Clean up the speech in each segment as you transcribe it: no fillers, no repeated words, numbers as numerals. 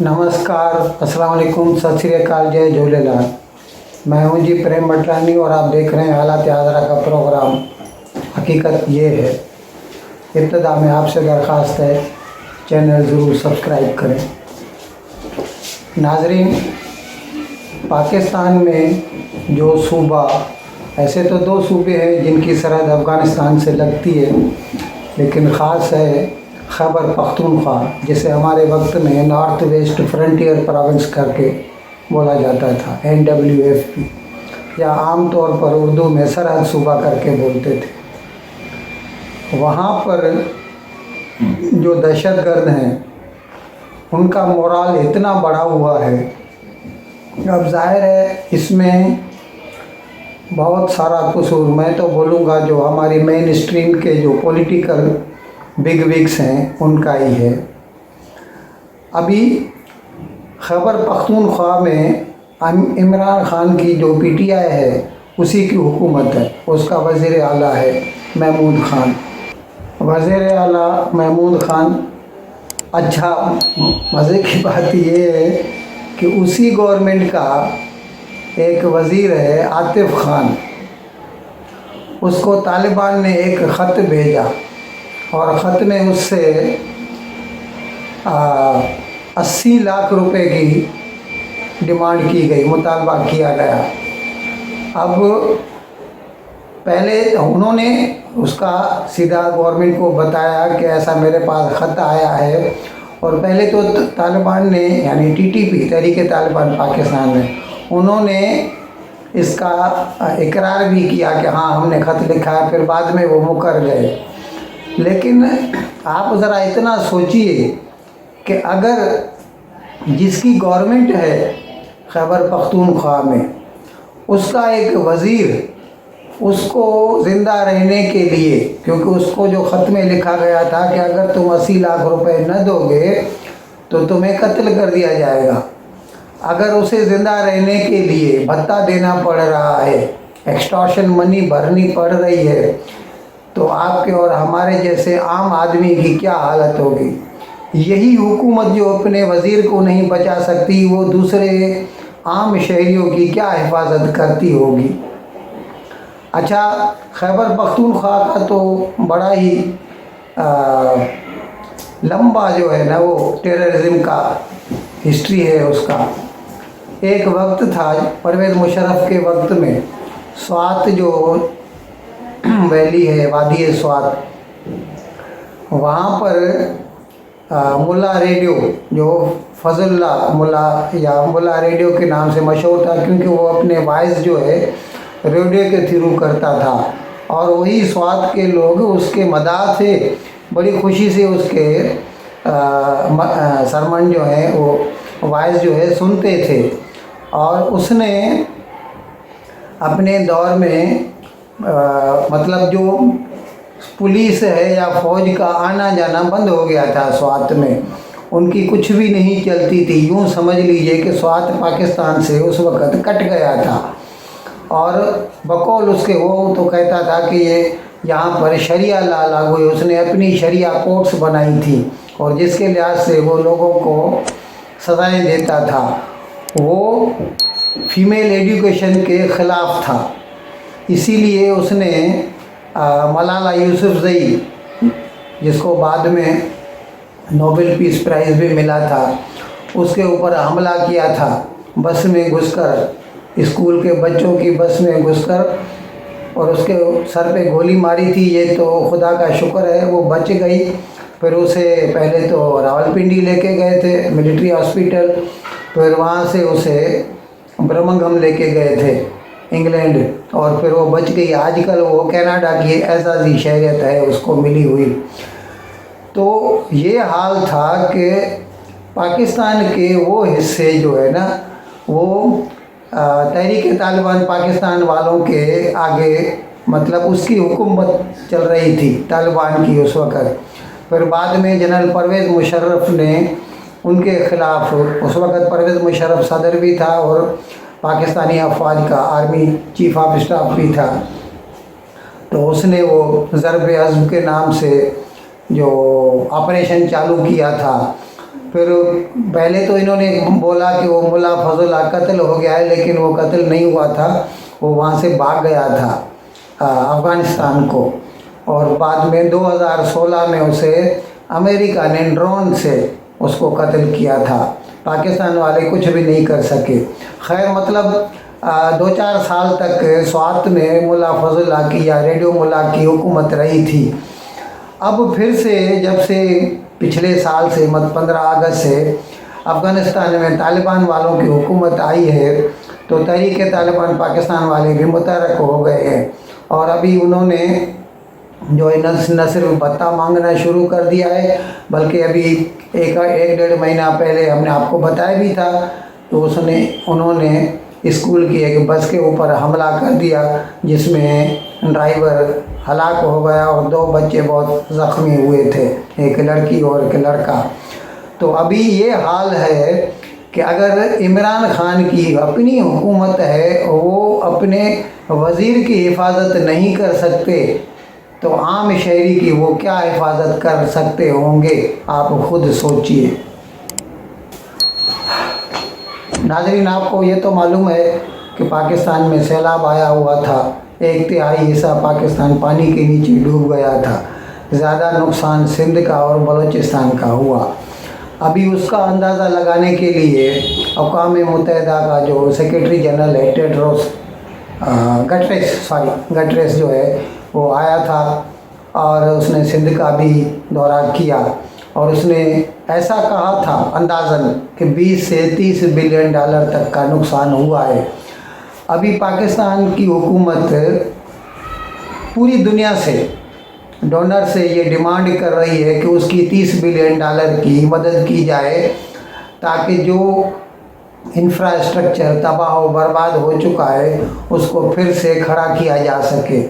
नमस्कार, अस्सलाम वालेकुम, सत श्री अकाल, जय झूलेलाल। मैं हूं जी प्रेम बटरानी और आप देख रहे हैं हालात हाज़रा का प्रोग्राम। हकीकत ये है, इब्तिदा में आपसे दरख्वास्त है चैनल ज़रूर सब्सक्राइब करें। नाज़रीन, पाकिस्तान में जो सूबा, ऐसे तो दो सूबे हैं जिनकी सरहद अफ़गानिस्तान से लगती है, लेकिन ख़ास है खैबर पख्तूनख्वा, जिसे हमारे वक्त में नॉर्थ वेस्ट फ्रंटियर प्रोविंस करके बोला जाता था, NWFP, या आम तौर पर उर्दू में सरहद सूबा करके बोलते थे। वहाँ पर जो दहशतगर्द हैं उनका मोराल इतना बढ़ा हुआ है। अब जाहिर है इसमें बहुत सारा कसूर, मैं तो बोलूँगा जो हमारी मेन स्ट्रीम के जो पॉलिटिकल बिग विग्स हैं उनका ही है। अभी खैबर पख्तूनख्वा में इमरान खान की जो PTI है उसी की हुकूमत है, उसका वज़ीर आला है महमूद खान। वज़ीर आला महमूद खान, अच्छा मज़े की बात ये है कि उसी गवर्नमेंट का एक वज़ीर है आतिफ़ खान, उसको तालिबान ने एक ख़त भेजा और ख़त में उससे 80 लाख रुपए की डिमांड की गई, मुतालबा किया गया। अब पहले उन्होंने उसका सीधा गवर्नमेंट को बताया कि ऐसा मेरे पास ख़त आया है, और पहले तो तालिबान ने, यानी TTP, तहरीक तालिबान पाकिस्तान ने, उन्होंने इसका इकरार भी किया कि हाँ हमने ख़त लिखा है, फिर बाद में वो मुकर गए। लेकिन आप ज़रा इतना सोचिए कि अगर जिसकी गवर्नमेंट है खैबर पख्तूनख्वा में, उसका एक वज़ीर उसको ज़िंदा रहने के लिए, क्योंकि उसको जो ख़त में लिखा गया था कि अगर तुम 80 लाख रुपए न दोगे तो तुम्हें कत्ल कर दिया जाएगा, अगर उसे ज़िंदा रहने के लिए भत्ता देना पड़ रहा है, एक्सटॉर्शन मनी भरनी पड़ रही है, तो आपके और हमारे जैसे आम आदमी की क्या हालत होगी। यही हुकूमत जो अपने वज़ीर को नहीं बचा सकती, वो दूसरे आम शहरियों की क्या हिफाजत करती होगी। अच्छा, खैबर पख्तूनख्वा का तो बड़ा ही लंबा जो है ना वो टेररिज्म का हिस्ट्री है उसका। एक वक्त था परवेज़ मुशर्रफ के वक्त में, स्वात जो वैली है, वादी स्वात, वहाँ पर मुल्ला रेडियो, जो फजल्ला मुल्ला या मुल्ला रेडियो के नाम से मशहूर था, क्योंकि वो अपने वॉइस जो है रेडियो के थ्रू करता था, और वही स्वात के लोग उसके मदाह से बड़ी खुशी से उसके सरमन जो है वो वॉइस जो है सुनते थे। और उसने अपने दौर में मतलब जो पुलिस है या फ़ौज का आना जाना बंद हो गया था स्वात में, उनकी कुछ भी नहीं चलती थी। यूँ समझ लीजिए कि स्वात पाकिस्तान से उस वक़्त कट गया था, और बकौल उसके वो तो कहता था कि ये यहाँ पर शरिया ला लागू है। उसने अपनी शरिया कोर्ट्स बनाई थी, और जिसके लिहाज से वो लोगों को सज़ाएँ देता था। वो फीमेल एजुकेशन के ख़िलाफ़ था, इसीलिए उसने मलाला यूसुफ़ज़ई, जिसको बाद में नोबेल पीस प्राइज़ भी मिला था, उसके ऊपर हमला किया था। बस में घुसकर, स्कूल के बच्चों की बस में घुसकर, और उसके सर पे गोली मारी थी। ये तो खुदा का शुक्र है वो बच गई। फिर उसे पहले तो रावलपिंडी लेके गए थे मिलिट्री हॉस्पिटल, फिर वहाँ से उसे बर्मिंघम लेके गए थे इंग्लैंड, और फिर वो बच गई। आजकल वो कनाडा की एजाज़ी शहरियत है उसको मिली हुई। तो ये हाल था कि पाकिस्तान के वो हिस्से जो है ना, वो तहरीक तालिबान पाकिस्तान वालों के आगे, मतलब उसकी हुकूमत चल रही थी तालिबान की उस वक़्त। फिर बाद में जनरल परवेज़ मुशर्रफ ने उनके ख़िलाफ़, उस वक़्त परवेज़ मुशर्रफ सदर भी था और पाकिस्तानी अफवाज का आर्मी चीफ ऑफ स्टाफ भी था, तो उसने वो ज़रब अज़्म के नाम से जो ऑपरेशन चालू किया था, फिर पहले तो इन्होंने बोला कि वो मुल्ला फजलुल्लाह कत्ल हो गया है, लेकिन वो कत्ल नहीं हुआ था, वो वहाँ से भाग गया था अफ़गानिस्तान को। और बाद में 2016 में उसे अमेरिका ने ड्रोन से उसको कत्ल किया था। पाकिस्तान वाले कुछ भी नहीं कर सके। खैर मतलब 2-4 साल तक स्वात में मुल्ला फजलुल्लाह की या रेडियो मुल्ला की हुकूमत रही थी। अब फिर से जब से पिछले साल से 15 अगस्त से अफ़गानिस्तान में तालिबान वालों की हुकूमत आई है, तो तहरीक तालिबान पाकिस्तान वाले भी मुतहर्रिक हो गए हैं। और अभी उन्होंने जो है न सिर्फ भत्ता मांगना शुरू कर दिया है, बल्कि अभी एक 1-1.5 महीना पहले हमने आपको बताया भी था, तो उन्होंने स्कूल की एक बस के ऊपर हमला कर दिया, जिसमें ड्राइवर हलाक हो गया और 2 बच्चे बहुत ज़ख्मी हुए थे, एक लड़की और एक लड़का। तो अभी ये हाल है कि अगर इमरान खान की अपनी हुकूमत है, वो अपने वज़ीर की हिफाजत नहीं कर सकते, तो आम शहरी की वो क्या हिफाजत कर सकते होंगे, आप खुद सोचिए। नाज़रीन, आपको ये तो मालूम है कि पाकिस्तान में सैलाब आया हुआ था, 1/3 हिस्सा पाकिस्तान पानी के नीचे डूब गया था। ज़्यादा नुकसान सिंध का और बलूचिस्तान का हुआ। अभी उसका अंदाज़ा लगाने के लिए अक़वाम मुत्तहिदा का जो सेक्रेटरी जनरल है टेड्रोस गटरेस जो है वो आया था, और उसने सिंध का भी दौरा किया, और उसने ऐसा कहा था अंदाज़न कि 20 से 30 बिलियन डॉलर तक का नुकसान हुआ है। अभी पाकिस्तान की हुकूमत पूरी दुनिया से डोनर से ये डिमांड कर रही है कि उसकी 30 बिलियन डॉलर की मदद की जाए, ताकि जो इंफ्रास्ट्रक्चर तबाह व बर्बाद हो चुका है उसको फिर से खड़ा किया जा सके।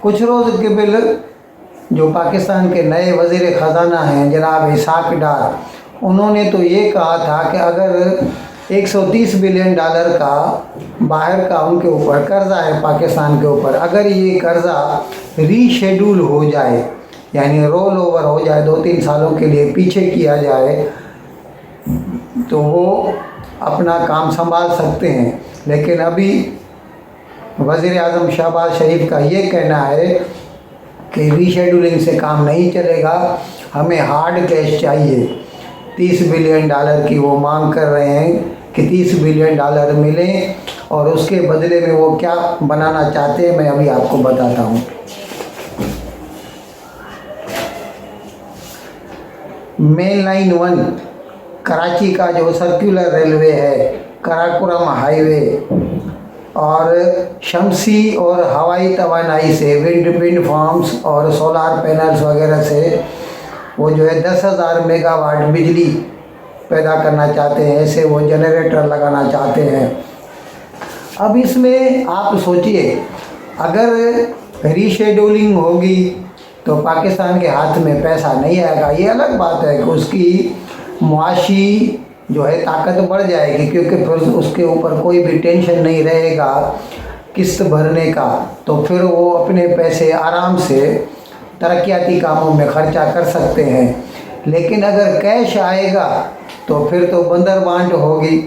कुछ रोज़ कबल जो पाकिस्तान के नए वज़ीर ख़ज़ाना हैं जनाब इसाक डार, उन्होंने तो ये कहा था कि अगर 130 बिलियन डॉलर का बाहर का उनके ऊपर कर्ज़ा है पाकिस्तान के ऊपर, अगर ये कर्ज़ा रीशेड्यूल हो जाए, यानी रोल ओवर हो जाए, 2-3 सालों के लिए पीछे किया जाए, तो वो अपना काम संभाल सकते हैं। लेकिन अभी वज़ीर आज़म शहबाज शरीफ का ये कहना है कि रीशेड्यूलिंग से काम नहीं चलेगा, हमें हार्ड कैश चाहिए। 30 बिलियन डॉलर की वो मांग कर रहे हैं कि 30 बिलियन डॉलर मिलें, और उसके बदले में वो क्या बनाना चाहते हैं मैं अभी आपको बताता हूँ। मेन लाइन 1 कराची का जो सर्कुलर रेलवे है, कराकोरम हाईवे, और शमसी और हवाई तवानाई से विंड फार्म्स और सोलार पैनल्स वगैरह से वो जो है 10,000 मेगावाट बिजली पैदा करना चाहते हैं, ऐसे वो जनरेटर लगाना चाहते हैं। अब इसमें आप सोचिए, अगर रीशेड्यूलिंग होगी तो पाकिस्तान के हाथ में पैसा नहीं आएगा। ये अलग बात है कि उसकी मुआशी जो है ताकत बढ़ जाएगी, क्योंकि फिर उसके ऊपर कोई भी टेंशन नहीं रहेगा किस्त भरने का, तो फिर वो अपने पैसे आराम से तरक्याती कामों में खर्चा कर सकते हैं। लेकिन अगर कैश आएगा तो फिर तो बंदर बांट होगी,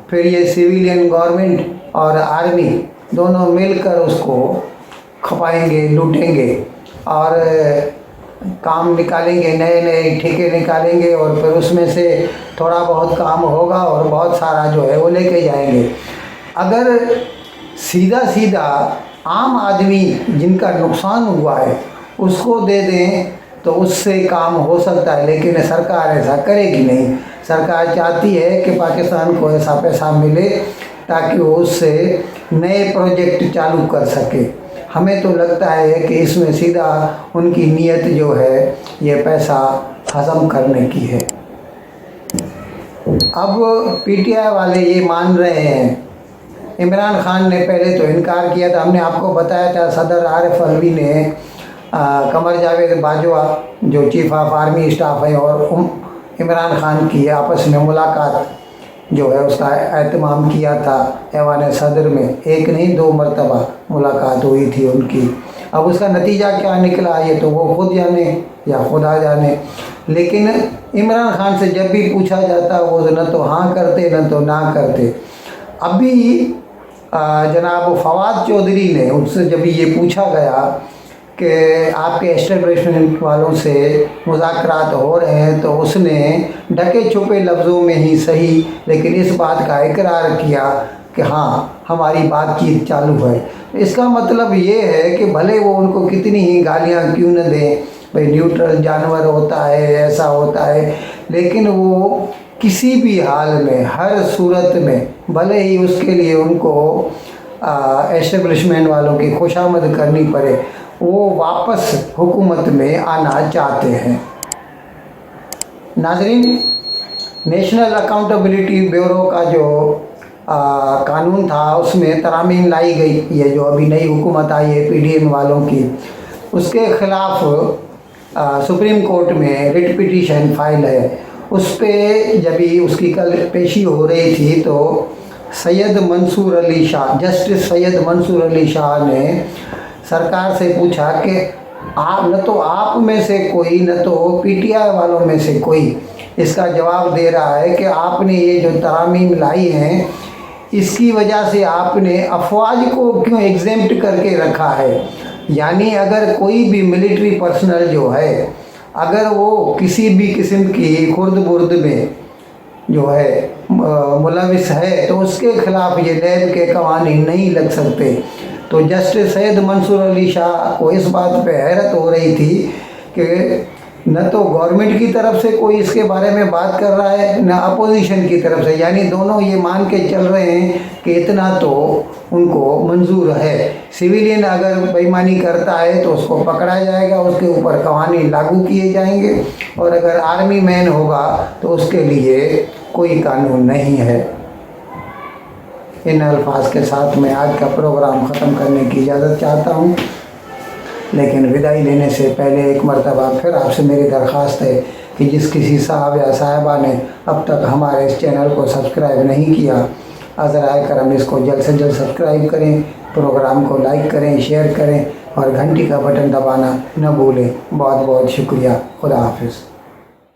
फिर ये सिविलियन गवर्नमेंट और आर्मी दोनों मिलकर उसको खपाएंगे, लूटेंगे और काम निकालेंगे, नए नए ठेके निकालेंगे, और फिर उसमें से थोड़ा बहुत काम होगा और बहुत सारा जो है वो लेके जाएंगे। अगर सीधा सीधा आम आदमी जिनका नुकसान हुआ है उसको दे दें तो उससे काम हो सकता है, लेकिन सरकार ऐसा करेगी नहीं। सरकार चाहती है कि पाकिस्तान को ऐसा पैसा मिले ताकि वो उससे नए प्रोजेक्ट चालू कर सके। हमें तो लगता है कि इसमें सीधा उनकी नीयत जो है ये पैसा हज़म करने की है। अब पीटीआई वाले ये मान रहे हैं। इमरान खान ने पहले तो इनकार किया था, हमने आपको बताया था सदर आरिफ अलवी ने कमर जावेद बाजवा जो चीफ ऑफ आर्मी स्टाफ है और इमरान खान की आपस में मुलाकात जो है उसका एहतमाम किया था ऐवान सदर में। एक नहीं 2 मरतबा मुलाकात हुई थी उनकी। अब उसका नतीजा क्या निकला ये तो वो खुद जाने या खुदा जाने। लेकिन इमरान खान से जब भी पूछा जाता वो न तो हाँ करते न तो ना करते। अभी जनाब फवाद चौधरी ने उनसे जब ये पूछा गया कि आपके एस्टेब्लिशमेंट वालों से मुज़ाकरात हो रहे हैं, तो उसने ढके छुपे लफ्ज़ों में ही सही लेकिन इस बात का इकरार किया कि हाँ हमारी बातचीत चालू है। इसका मतलब ये है कि भले वो उनको कितनी ही गालियाँ क्यों न दें, भाई न्यूट्रल जानवर होता है, ऐसा होता है, लेकिन वो किसी भी हाल में हर सूरत में भले ही उसके लिए उनको एस्टेब्लिशमेंट वालों की खुशामद करनी पड़े, वो वापस हुकूमत में आना चाहते हैं। नाज़रीन, नेशनल अकाउंटेबिलिटी ब्यूरो का जो कानून था उसमें तरामीम लाई गई, ये जो अभी नई हुकूमत आई है पीडीएम वालों की, उसके ख़िलाफ़ सुप्रीम कोर्ट में रिट पिटीशन फाइल है। उस पे जब भी उसकी कल पेशी हो रही थी तो सैयद मंसूर अली शाह, जस्टिस सैयद मंसूर अली शाह ने सरकार से पूछा कि आप न तो आप में से कोई न तो पीटीआई वालों में से कोई इसका जवाब दे रहा है कि आपने ये जो तरामीम लाई हैं इसकी वजह से आपने अफवाज को क्यों एग्जेम्प्ट करके रखा है। यानी अगर कोई भी मिलिट्री पर्सनल जो है अगर वो किसी भी किस्म की खुर्द बुर्द में जो है मुलविस है तो उसके ख़िलाफ़ ये नैब के कवानीन नहीं लग सकते। तो जस्टिस सैयद मंसूर अली शाह को इस बात पे हैरत हो रही थी कि न तो गवर्नमेंट की तरफ से कोई इसके बारे में बात कर रहा है न अपोजिशन की तरफ से, यानी दोनों ये मान के चल रहे हैं कि इतना तो उनको मंजूर है। सिविलियन अगर बेईमानी करता है तो उसको पकड़ा जाएगा, उसके ऊपर कवानीन लागू किए जाएंगे, और अगर आर्मी मैन होगा तो उसके लिए कोई कानून नहीं है। इन अल्फाज के साथ मैं आज का प्रोग्राम ख़त्म करने की इजाज़त चाहता हूँ, लेकिन विदाई लेने से पहले एक मरतबा फिर आपसे मेरी दरख्वास्त है कि जिस किसी साहब या साहिबा ने अब तक हमारे इस चैनल को सब्सक्राइब नहीं किया, अज़राए करम इसको जल्द से जल्द सब्सक्राइब करें, प्रोग्राम को लाइक करें, शेयर करें और घंटी का बटन दबाना न भूलें। बहुत बहुत शुक्रिया। खुदा हाफिज़।